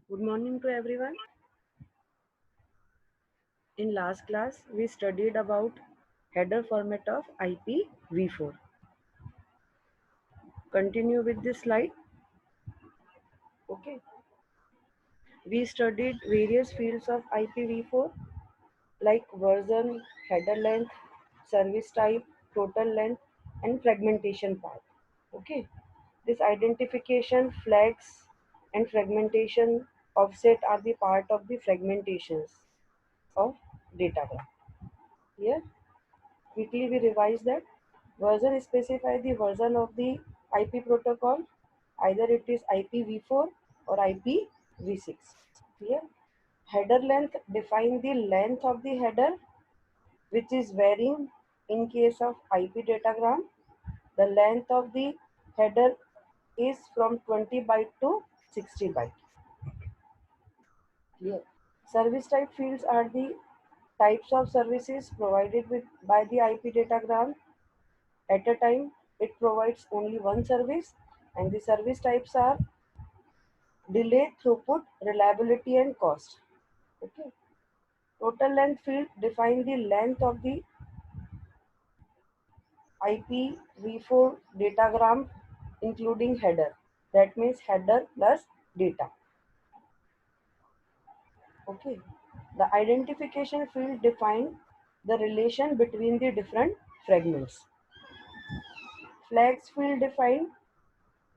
Good morning to everyone. In last class, we studied about header format of IPv4. Continue with this slide. Okay. We studied various fields of IPv4 like version, header length, service type, total length, and fragmentation path. Okay. This identification, flags, and fragmentation offset are the part of the fragmentations of datagram. Here, quickly we revise that. Version specify the version of the IP protocol, either it is IPv4 or IPv6. Here, header length define the length of the header, which is varying in case of IP datagram. The length of the header is from 20 byte to 60 byte. Clear. Service type fields are the types of services provided by the IP datagram. At a time, it provides only one service, and the service types are delay, throughput, reliability, and cost. Okay. Total length field define the length of the IPv4 datagram, including header. That means header plus data. Okay. The identification field define the relation between the different fragments. Flags field define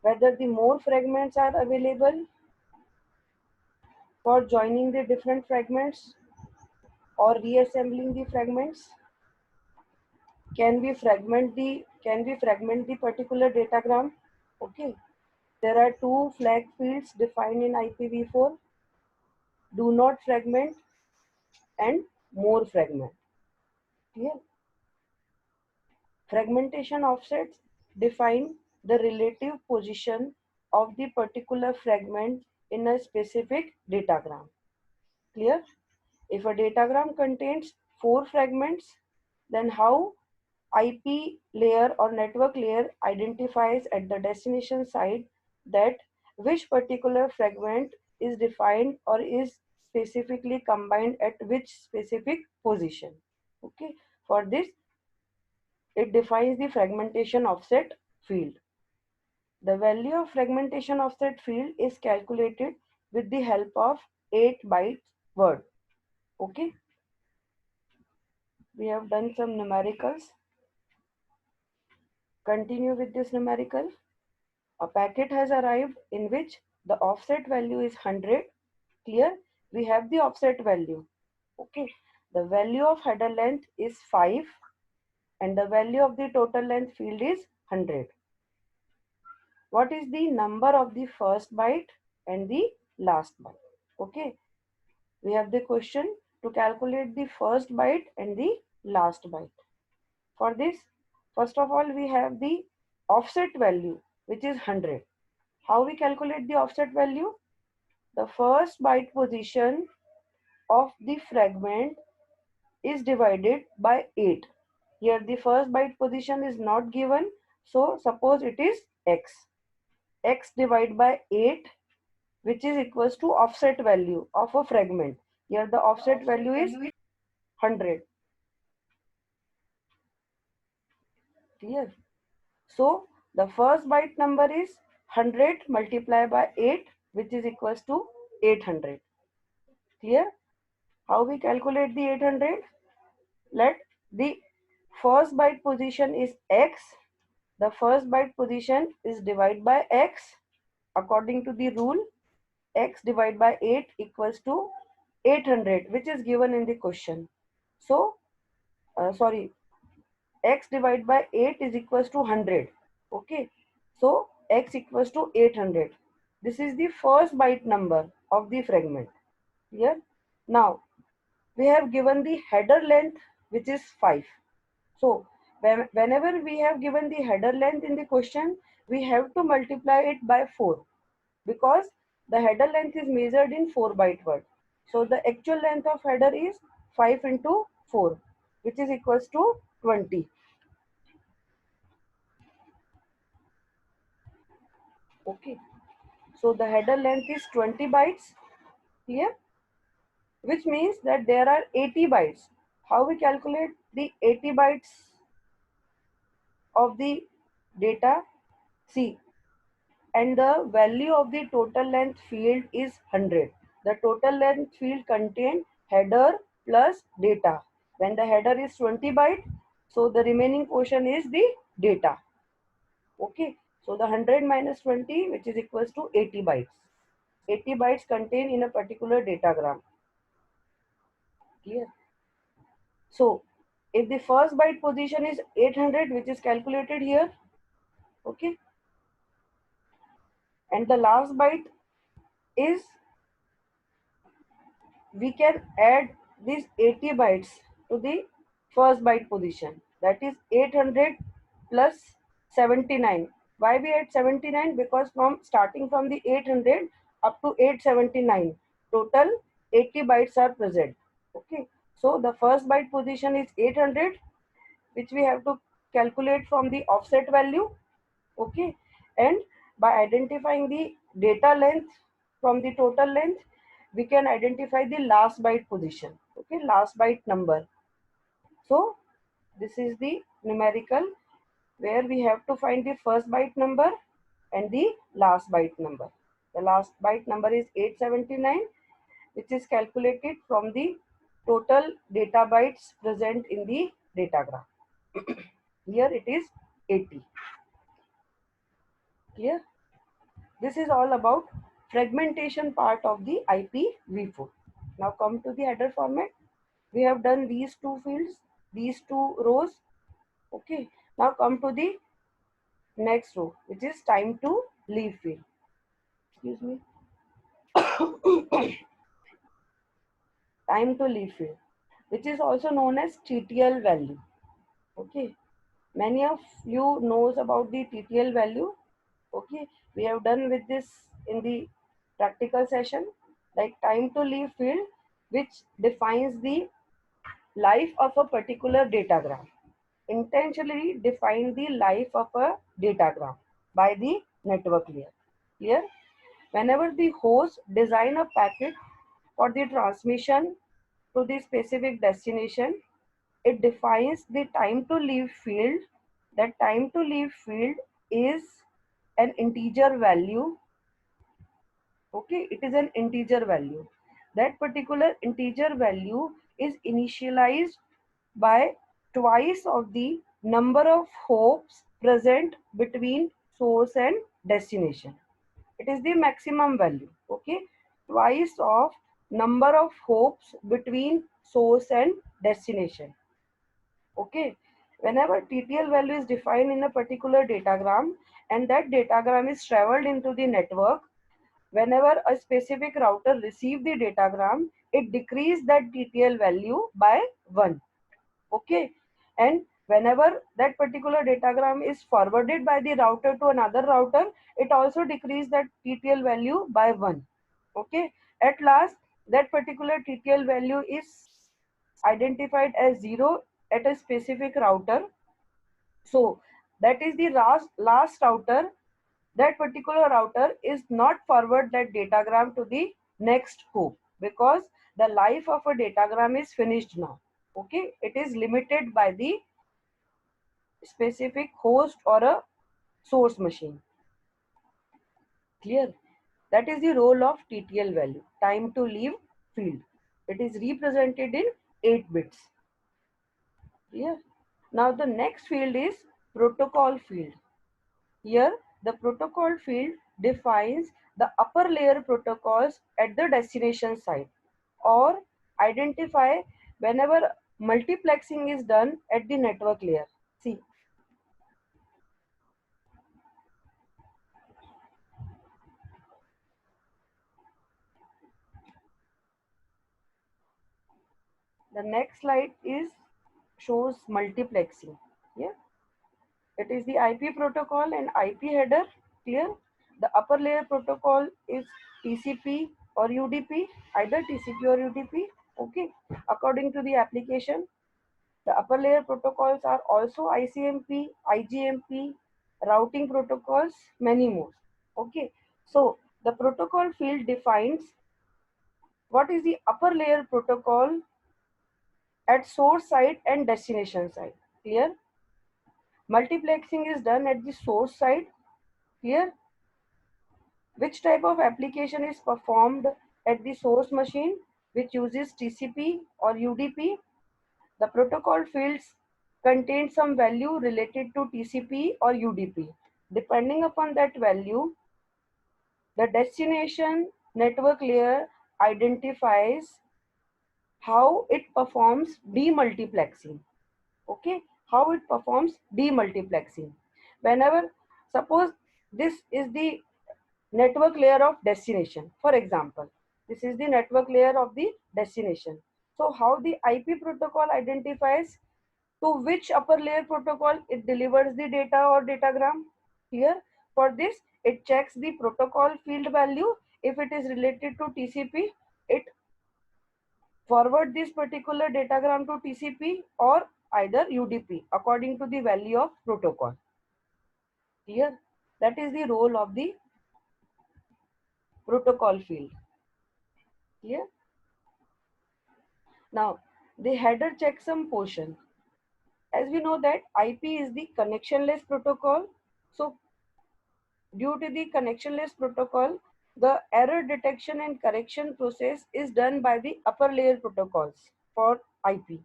whether the more fragments are available for joining the different fragments or reassembling the fragments. Can we fragment the particular datagram? Okay. There are two flag fields defined in IPv4: do not fragment and more fragment. Clear? Fragmentation offsets define the relative position of the particular fragment in a specific datagram. Clear? If a datagram contains 4 fragments, then how IP layer or network layer identifies at the destination site that which particular fragment is defined or is specifically combined at which specific position. Okay. For this, it defines the fragmentation offset field. The value of fragmentation offset field is calculated with the help of 8 byte word. Okay. We have done some numericals. Continue with this numerical. A packet has arrived in which the offset value is 100. Clear? We have the offset value. Okay. The value of header length is 5 and the value of the total length field is 100. What is the number of the first byte and the last byte? Okay. We have the question to calculate the first byte and the last byte. For this, first of all, we have the offset value, which is 100. How we calculate the offset value? The first byte position of the fragment is divided by 8. Here the first byte position is not given, so suppose it is x. X divided by 8, which is equals to offset value of a fragment. Here the offset value is 100. Clear? So the first byte number is 100 multiplied by 8, which is equals to 800. Clear? How we calculate the 800? Let the first byte position is x. The first byte position is divided by x. According to the rule, x divided by 8 equals to 800, which is given in the question. So, x divided by 8 is equals to 100. Okay. So, x equals to 800. This is the first byte number of the fragment. Here. Now, we have given the header length, which is 5. So, whenever we have given the header length in the question, we have to multiply it by 4 because the header length is measured in 4 byte word. So, the actual length of header is 5 into 4, which is equals to 20. Okay. So, the header length is 20 bytes Here, which means that there are 80 bytes. How we calculate the 80 bytes of the data? See, and the value of the total length field is 100. The total length field contains header plus data. When the header is 20 byte, so the remaining portion is the data. Okay, so the 100 minus 20, which is equals to 80 bytes. 80 bytes contained in a particular datagram. Clear? So if the first byte position is 800, which is calculated here, okay, and the last byte is, we can add these 80 bytes to the first byte position, that is 800 plus 79. Why we add 79? Because from starting from the 800 up to 879, total 80 bytes are present. Okay, so the first byte position is 800, which we have to calculate from the offset value. Okay, and by identifying the data length from the total length, we can identify the last byte position. Okay, last byte number. So this is the numerical where we have to find the first byte number and the last byte number. The last byte number is 879, which is calculated from the total data bytes present in the datagram. Here it is 80. Clear? This is all about fragmentation part of the IPv4. Now come to the header format. We have done these two fields, these two rows. Okay. Now come to the next row, which is time to leave field. Excuse me. Time to leave field, which is also known as TTL value. Okay. Many of you knows about the TTL value. Okay. We have done with this in the practical session, like time to leave field, which defines the life of a particular datagram. Intentionally define the life of a datagram by the network layer. Clear? Whenever the host design a packet for the transmission to the specific destination, it defines the time to leave field. That time to leave field is an integer value. Okay, it is an integer value. That particular integer value is initialized by twice of the number of hops present between source and destination. It is the maximum value. Okay, twice of number of hops between source and destination. Okay, whenever TTL value is defined in a particular datagram and that datagram is traveled into the network, whenever a specific router receives the datagram, it decreases that TTL value by 1. Okay, and whenever that particular datagram is forwarded by the router to another router, it also decreases that TTL value by 1. Okay, at last that particular TTL value is identified as 0 at a specific router. So that is the last router. That particular router is not forward that datagram to the next hop because the life of a datagram is finished now. Okay, it is limited by the specific host or a source machine. Clear? That is the role of TTL value, time to leave field. It is represented in 8 bits. Clear? Now the next field is protocol field. Here, the protocol field defines the upper layer protocols at the destination site or identify whenever multiplexing is done at the network layer. See, the next slide is shows multiplexing. Yeah, it is the IP protocol and IP header. Clear? The upper layer protocol is TCP or UDP, either TCP or UDP. Okay, according to the application. The upper layer protocols are also ICMP, IGMP, routing protocols, many more. Okay, so the protocol field defines What is the upper layer protocol at source side and destination side? Clear? Multiplexing is done at the source side. Clear? Which type of application is performed at the source machine, which uses TCP or UDP? The protocol fields contain some value related to TCP or UDP. Depending upon that value, the destination network layer identifies how it performs demultiplexing. Okay, how it performs demultiplexing. Whenever, suppose this is the network layer of destination, for example, this is the network layer of the destination. So how the IP protocol identifies to which upper layer protocol it delivers the data or datagram? Here, for this, it checks the protocol field value. If it is related to TCP, it forward this particular datagram to TCP or either UDP according to the value of protocol. Here, that is the role of the protocol field. Here, now the header checksum portion. As we know that IP is the connectionless protocol. So due to the connectionless protocol, the error detection and correction process is done by the upper layer protocols for IP.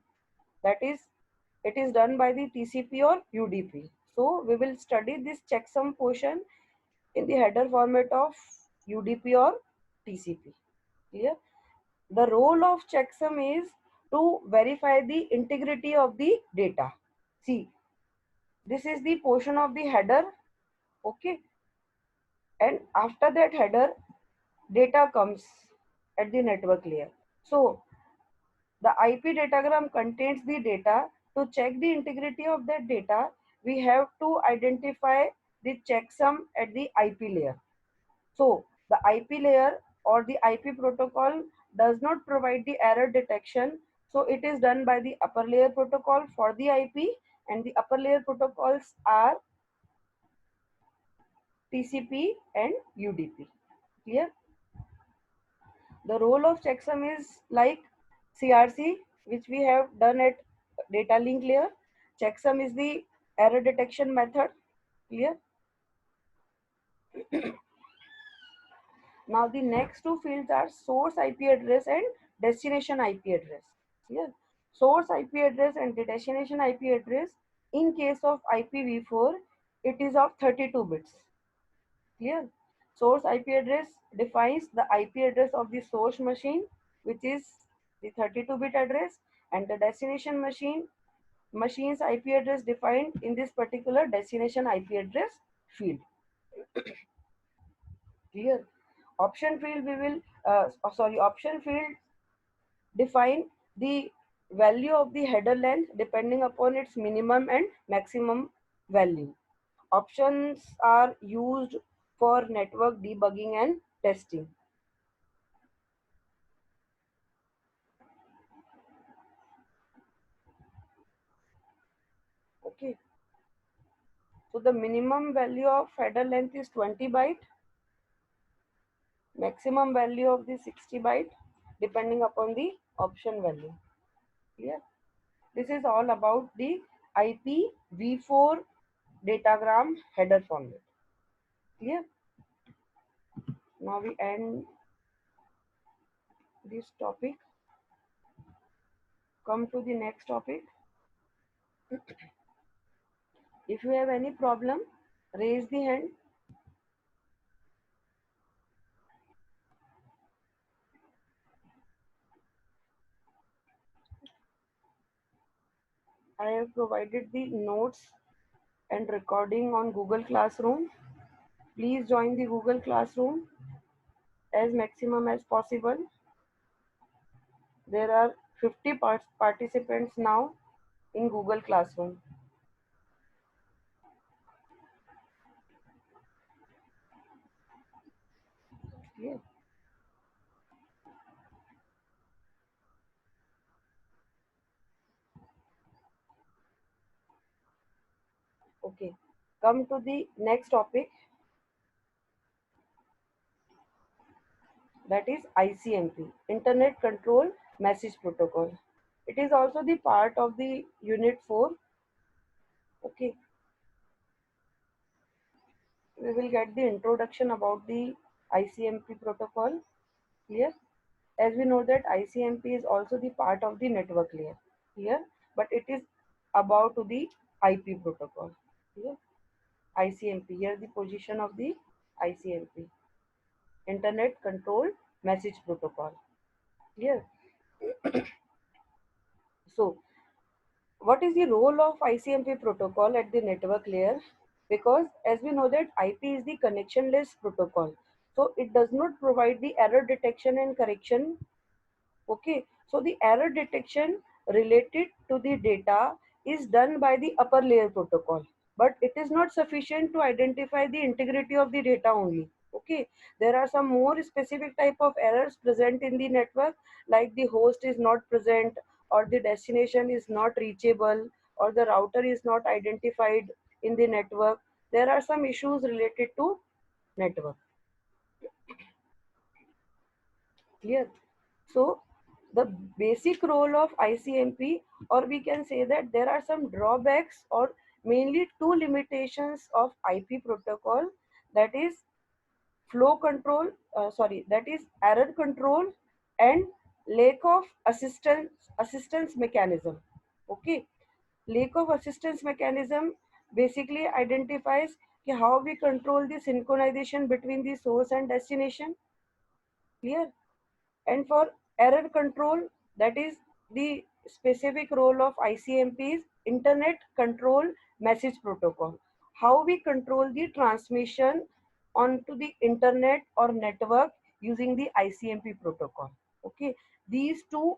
That is, it is done by the TCP or UDP. So we will study this checksum portion in the header format of UDP or TCP. Clear? The role of checksum is to verify the integrity of the data. See, this is the portion of the header. Okay, and after that header, data comes at the network layer. So the IP datagram contains the data. To check the integrity of that data, we have to identify the checksum at the IP layer. So the IP layer or the IP protocol does not provide the error detection. So it is done by the upper layer protocol for the IP, and the upper layer protocols are TCP and UDP. Clear? The role of checksum is like CRC, which we have done at data link layer. Checksum is the error detection method. Clear? Now the next two fields are source IP address and destination IP address. Clear? Source IP address and the destination IP address, in case of IPv4, it is of 32 bits. Clear? Source IP address defines the IP address of the source machine, which is the 32-bit address, and the destination machine's IP address defined in this particular destination IP address field. Clear? Option field we will option field define the value of the header length depending upon its minimum and maximum value. Options are used for network debugging and testing. Okay. So the minimum value of header length is 20 byte, maximum value of the 60 byte, depending upon the option value. Clear? This is all about the IPv4 datagram header format. Clear? Now we end this topic. Come to the next topic. If you have any problem, raise the hand. I have provided the notes and recording on Google Classroom. Please join the Google Classroom as maximum as possible. There are 50 participants now in Google Classroom. Yeah. Okay. Come to the next topic. that is ICMP, Internet Control Message Protocol. It is also the part of the Unit 4. Okay, we will get the introduction about the ICMP protocol here. As we know that ICMP is also the part of the network layer here, but it is about to the IP protocol here. ICMP, here the position of the ICMP, Internet Control Message Protocol here. So what is the role of ICMP protocol at the network layer? Because as we know that IP is the connectionless protocol, so it does not provide the error detection and correction. Okay, so the error detection related to the data is done by the upper layer protocol, but it is not sufficient to identify the integrity of the data only. Okay, there are some more specific type of errors present in the network, like the host is not present, or the destination is not reachable, or the router is not identified in the network. There are some issues related to network. Clear? So the basic role of ICMP, or we can say that there are some drawbacks or mainly two limitations of IP protocol, that is flow control, that is error control and lack of assistance mechanism. Okay, lack of assistance mechanism basically identifies how we control the synchronization between the source and destination. Clear? And for error control, that is the specific role of ICMP is Internet Control Message Protocol. How we control the transmission onto the internet or network using the ICMP protocol. Okay, these two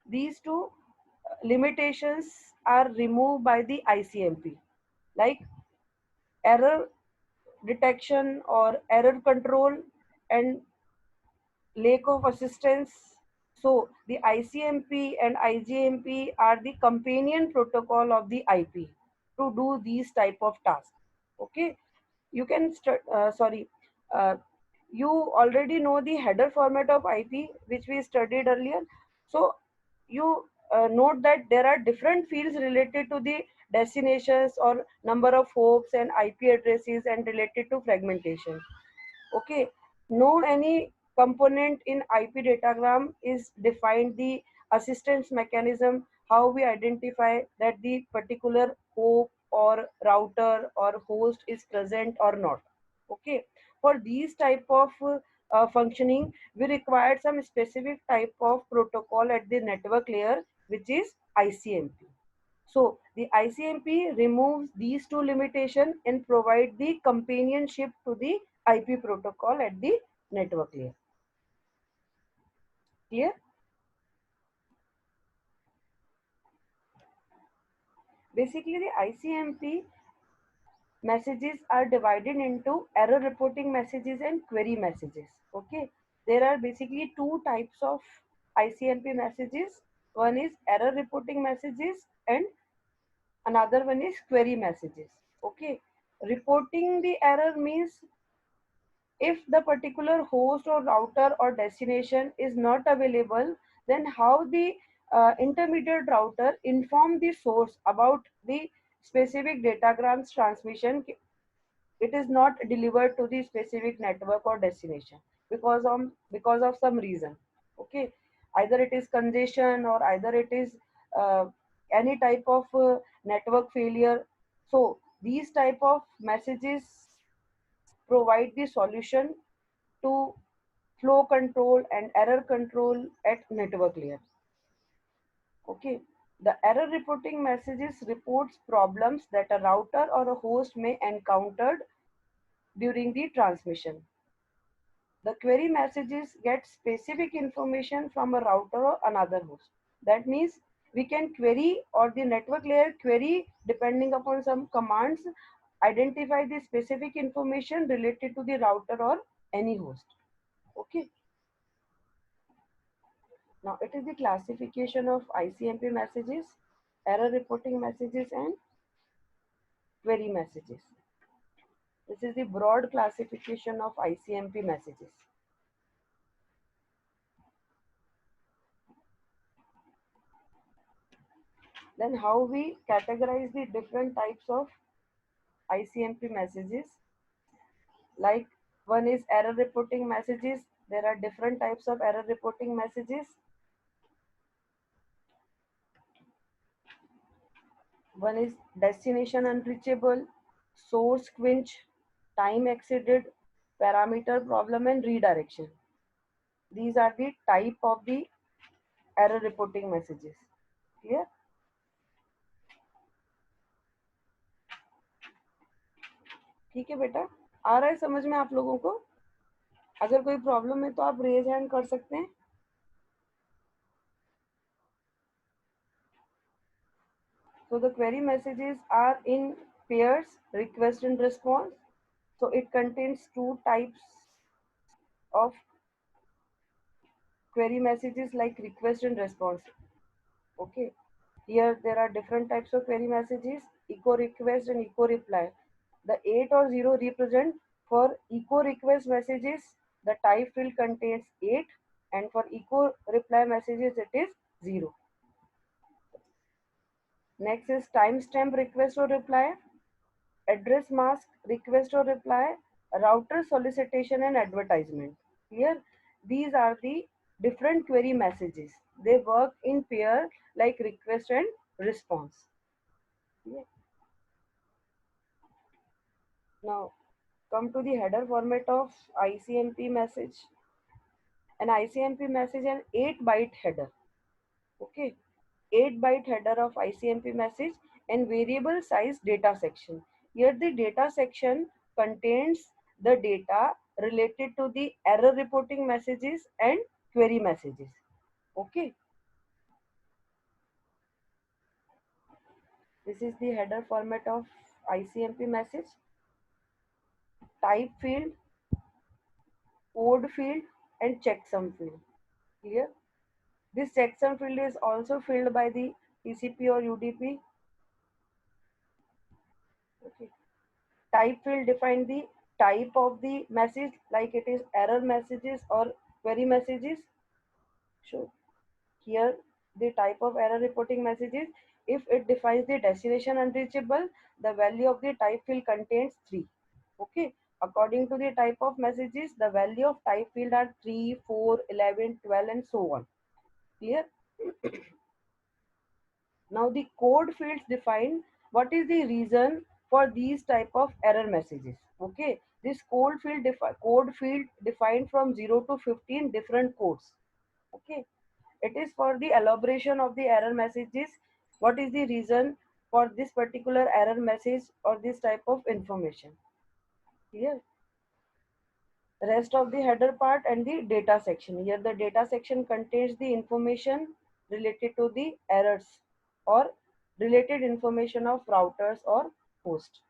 these two limitations are removed by the ICMP, like error detection or error control and lack of assistance. So the ICMP and IGMP are the companion protocol of the IP to do these type of tasks. Okay, you can start. Uh, you already know the header format of IP, which we studied earlier. So you note that there are different fields related to the destinations or number of hops and IP addresses and related to fragmentation. Okay, no any component in IP datagram is defined the assistance mechanism, how we identify that the particular hop or router or host is present or not. Okay, for these type of functioning, we required some specific type of protocol at the network layer, which is ICMP. So the ICMP removes these two limitations and provide the companionship to the IP protocol at the network layer. Clear? Basically, the ICMP messages are divided into error reporting messages and query messages. Okay, there are basically two types of ICMP messages. One is error reporting messages and another one is query messages. Okay, reporting the error means if the particular host or router or destination is not available, then how the intermediate router inform the source about the specific datagrams transmission, it is not delivered to the specific network or destination because of some reason. Okay, either it is congestion or either it is uh, any type of network failure. So these type of messages provide the solution to flow control and error control at network layer. Okay, the error reporting messages reports problems that a router or a host may encountered during the transmission. The query messages get specific information from a router or another host. That means we can query, or the network layer query, depending upon some commands, identify the specific information related to the router or any host. Okay. Now it is the classification of ICMP messages, error reporting messages and query messages. This is the broad classification of ICMP messages. Then how we categorize the different types of ICMP messages. Like one is error reporting messages. There are different types of error reporting messages. One is destination unreachable, source quench, time exceeded, parameter problem, and redirection. These are the type of the error reporting messages. Clear? ठीक है बेटा, आ रहा है समझ में आप लोगों को? अगर कोई प्रॉब्लम है तो आप रेज हैंड कर सकते हैं. So the query messages are in pairs, request and response. So it contains two types of query messages like request and response. Okay. Here there are different types of query messages, echo request and echo reply. The 8 or 0 represent for echo request messages, the type field contains 8, and for echo reply messages it is 0. Next is timestamp request or reply, address mask request or reply, router solicitation and advertisement. Here, these are the different query messages. They work in pair like request and response. Yeah. Now, come to the header format of ICMP message. An ICMP message an 8-byte header. Okay, 8-byte header of ICMP message and variable size data section. Here the data section contains the data related to the error reporting messages and query messages. Okay, this is the header format of ICMP message. Type field, code field, and checksum field. Clear? This checksum field is also filled by the TCP or UDP. Okay. Type field define the type of the message, like it is error messages or query messages. So here the type of error reporting messages, if it defines the destination unreachable, the value of the type field contains 3. Okay. According to the type of messages, the value of type field are 3, 4, 11, 12, and so on. Clear? Now the code fields define what is the reason for these type of error messages. Okay, this code field defined from 0 to 15 different codes. Okay, it is for the elaboration of the error messages. What is the reason for this particular error message or this type of information? Clear? Rest of the header part and the data section. Here the data section contains the information related to the errors or related information of routers or host.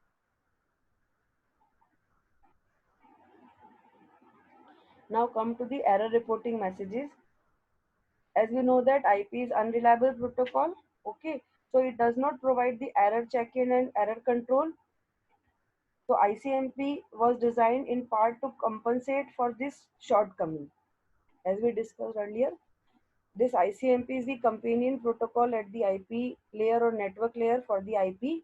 Now come to the error reporting messages. As we know that IP is unreliable protocol. Okay, so it does not provide the error check-in and error control. So ICMP was designed in part to compensate for this shortcoming. As we discussed earlier, this ICMP is the companion protocol at the IP layer or network layer for the IP.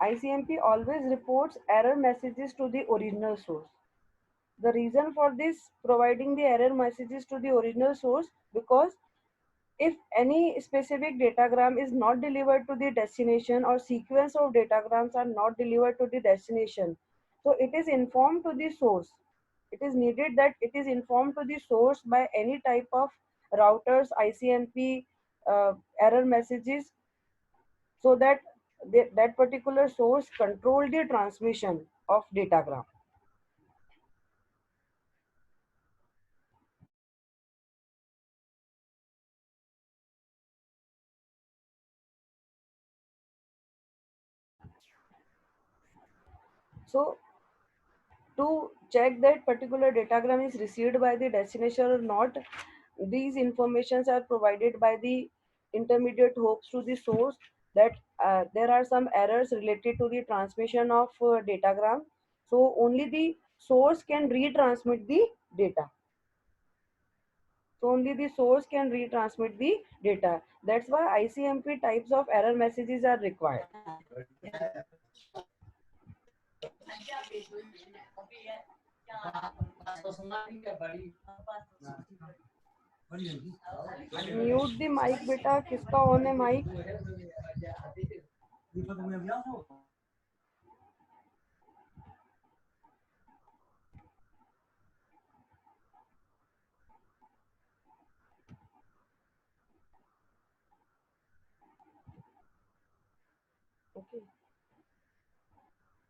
ICMP always reports error messages to the original source. The reason for this providing the error messages to the original source, because if any specific datagram is not delivered to the destination or sequence of datagrams are not delivered to the destination, so it is informed to the source. It is needed that it is informed to the source by any type of routers, ICMP error messages, so that that particular source control the transmission of datagram. So to check that particular datagram is received by the destination or not, these informations are provided by the intermediate hops to the source, that there are some errors related to the transmission of datagram. So only the source can retransmit the data. So only the source can retransmit the data. That's why ICMP types of error messages are required. Mute the mic बेटा, किसका on है mic? Okay.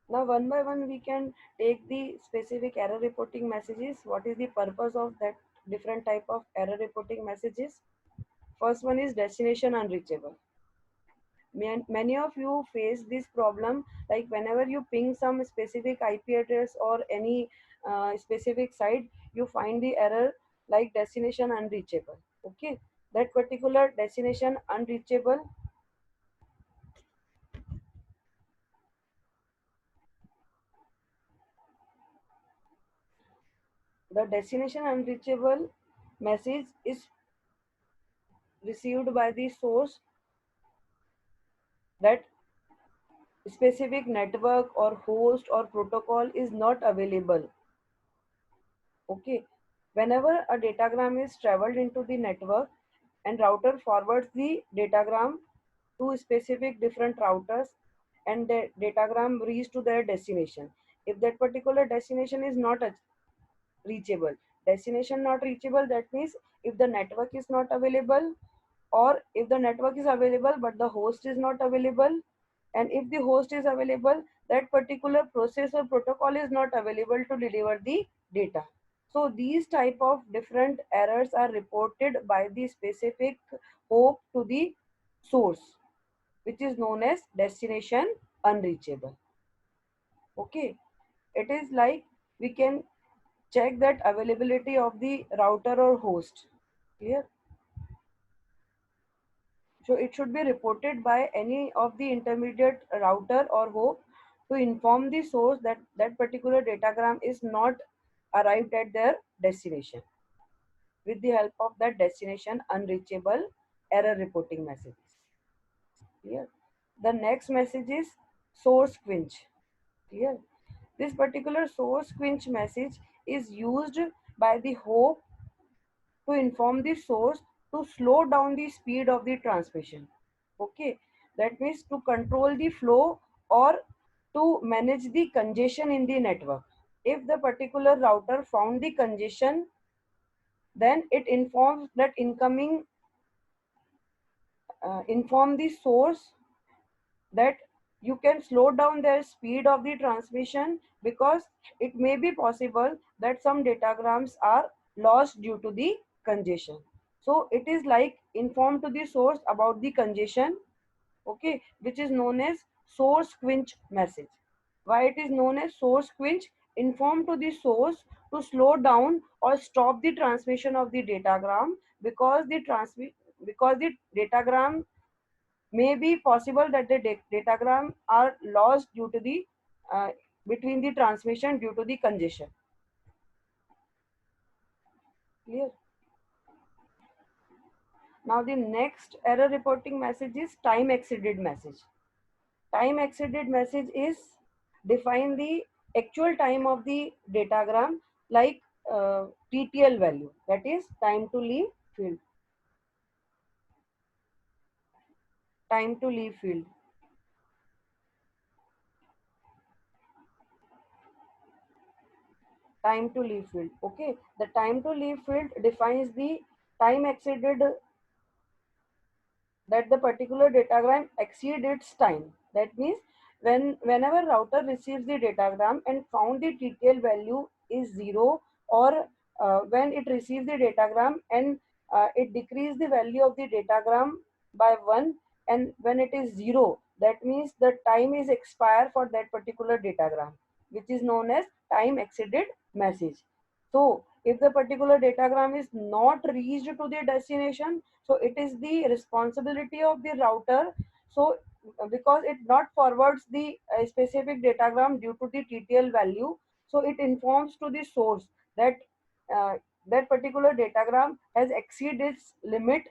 Now one by one we can take the specific error reporting messages. What is the purpose of that different type of error reporting messages? First one is destination unreachable. Many of you face this problem, like whenever you ping some specific IP address or any specific site, you find the error like destination unreachable. Okay, that particular destination unreachable, the destination unreachable message is received by the source that specific network or host or protocol is not available. Okay, whenever a datagram is traveled into the network and router forwards the datagram to specific different routers, and the datagram reaches to their destination. If that particular destination is not reachable, destination not reachable, that means if the network is not available, or if the network is available but the host is not available, and if the host is available, that particular process or protocol is not available to deliver the data. So these type of different errors are reported by the specific hope to the source, which is known as destination unreachable. Okay, it is like we can check that availability of the router or host. Clear? So it should be reported by any of the intermediate router or host to inform the source that that particular datagram is not arrived at their destination, with the help of that destination unreachable error reporting messages. Clear? The next message is source quench. Clear? This particular source quench message is used by the host to inform the source to slow down the speed of the transmission. Okay, that means to control the flow or to manage the congestion in the network. If the particular router found the congestion, then it informs that incoming inform the source that you can slow down the speed of the transmission, because it may be possible that some datagrams are lost due to the congestion. So it is like inform to the source about the congestion. Okay, which is known as source quench message. Why it is known as source quench? Inform to the source to slow down or stop the transmission of the datagram, because the datagram may be possible that the datagram are lost due to the uh, between the transmission due to the congestion. Clear? Now the next error reporting message is time exceeded message. Time exceeded message is define the actual time of the datagram, like TTL value, that is time to leave field. Time to leave field. Time to leave field. Okay, the time to leave field defines the time exceeded, that the particular datagram exceed its time. That means whenever router receives the datagram and found the TTL value is 0, or when it receives the datagram and it decrease the value of the datagram by 1, and when it is 0, that means the time is expired for that particular datagram, which is known as time exceeded message. So If the particular datagram is not reached to the destination, so it is the responsibility of the router. So because it not forwards the specific datagram due to the TTL value, so it informs to the source that uh, that particular datagram has exceeded its limit,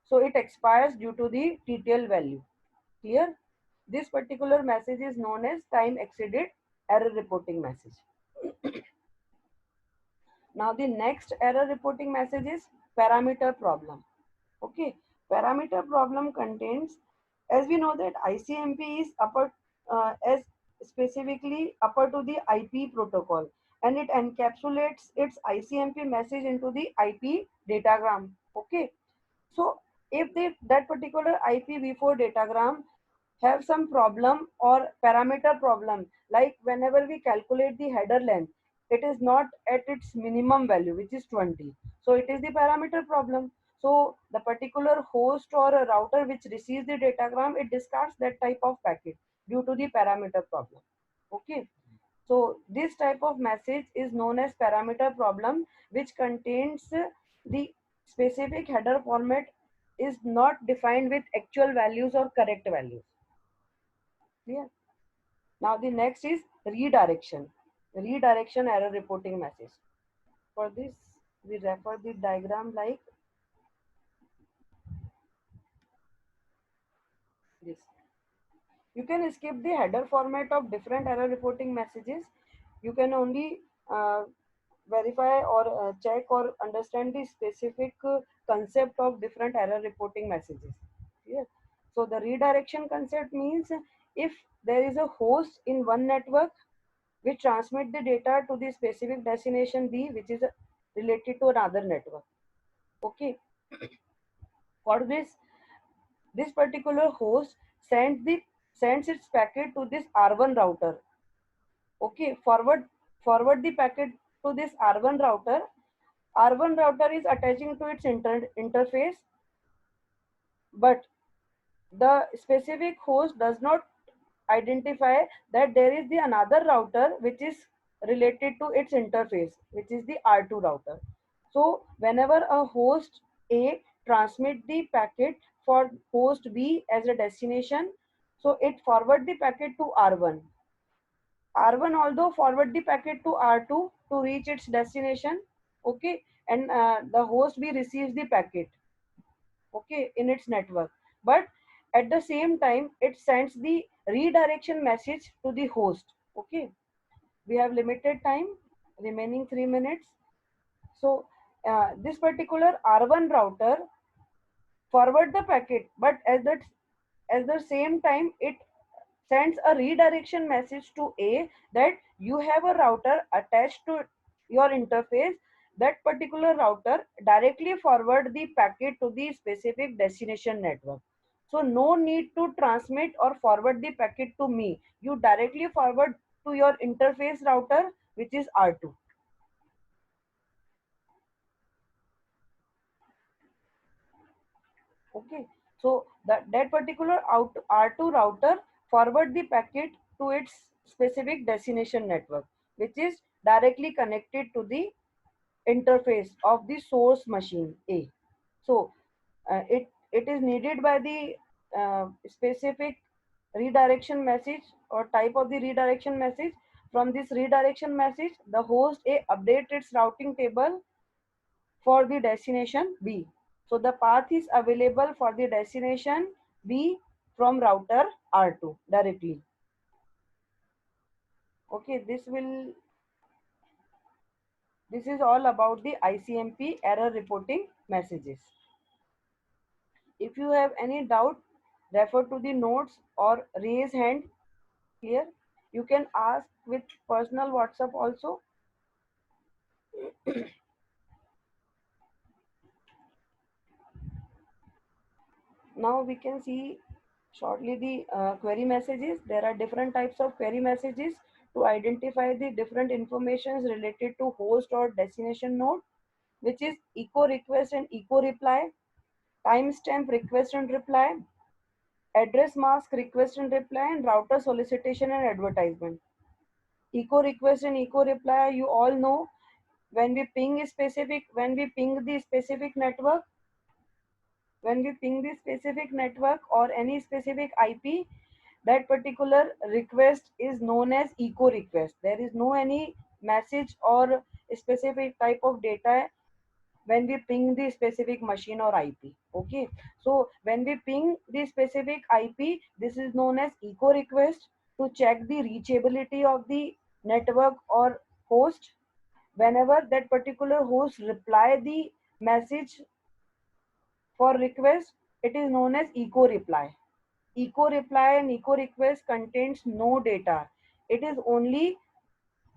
so it expires due to the TTL value. Clear? This particular message is known as time exceeded error reporting message. Now the next error reporting message is parameter problem. Okay, parameter problem contains, as we know that ICMP is upper as specifically upper to the IP protocol, and it encapsulates its ICMP message into the IP datagram. Okay, so if that particular IPv4 datagram have some problem or parameter problem, like whenever we calculate the header length, it is not at its minimum value, which is 20. So it is the parameter problem. So the particular host or a router which receives the datagram, it discards that type of packet due to the parameter problem. Okay. So this type of message is known as parameter problem, which contains the specific header format is not defined with actual values or correct values. Clear? Now the next is redirection. Redirection error reporting message. For this, we refer the diagram like this. You can skip the header format of different error reporting messages. You can only verify or check or understand the specific concept of different error reporting messages. Yes. So the redirection concept means if there is a host in one network which transmit the data to the specific destination B, which is related to another network. Okay. For this particular host sends its packet to this R1 router. Okay, forward the packet to this R1 router. R1 router is attaching to its interface, but the specific host does not identify that there is the another router which is related to its interface, which is the R2 router. So whenever a host A transmit the packet for host B as a destination, so it forward the packet to R1. R1 although forward the packet to R2 to reach its destination, okay, and the host B receives the packet, okay, in its network. But at the same time, it sends the redirection message to the host, okay. We have limited time, remaining 3 minutes. So this particular R1 router forward the packet, but at the same time, it sends a redirection message to A that you have a router attached to your interface. That particular router directly forward the packet to the specific destination network. So no need to transmit or forward the packet to me. You directly forward to your interface router, which is R2. Okay, so that particular R2 router forward the packet to its specific destination network, which is directly connected to the interface of the source machine A. So it is needed by the specific redirection message or type of the redirection message. From this redirection message, the host A updates its routing table for the destination B. So the path is available for the destination B from router R2 directly. Okay, this is all about the ICMP error reporting messages. If you have any doubt, refer to the notes or raise hand here. You can ask with personal WhatsApp also. Now we can see shortly the query messages. There are different types of query messages to identify the different informations related to host or destination node, which is echo request and echo reply, timestamp request and reply, address mask request and reply, and router solicitation and advertisement. Echo request and echo reply, you all know, when we ping the specific network or any specific IP, that particular request is known as echo request. There is no any message or a specific type of data when we ping the specific machine or IP. Okay, so when we ping the specific IP, this is known as echo request to check the reachability of the network or host. Whenever that particular host reply the message for request, it is known as echo reply. Echo reply and echo request contains no data. It is only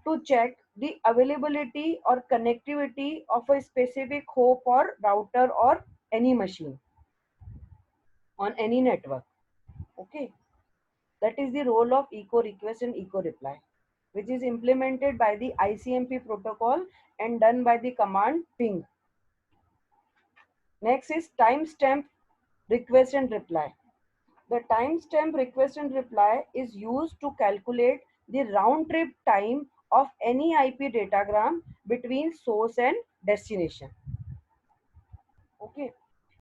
to check the availability or connectivity of a specific host or router or any machine on any network. Okay, that is the role of echo request and echo reply, which is implemented by the ICMP protocol and done by the command ping. Next is timestamp request and reply. The timestamp request and reply is used to calculate the round trip time of any IP datagram between source and destination. Okay,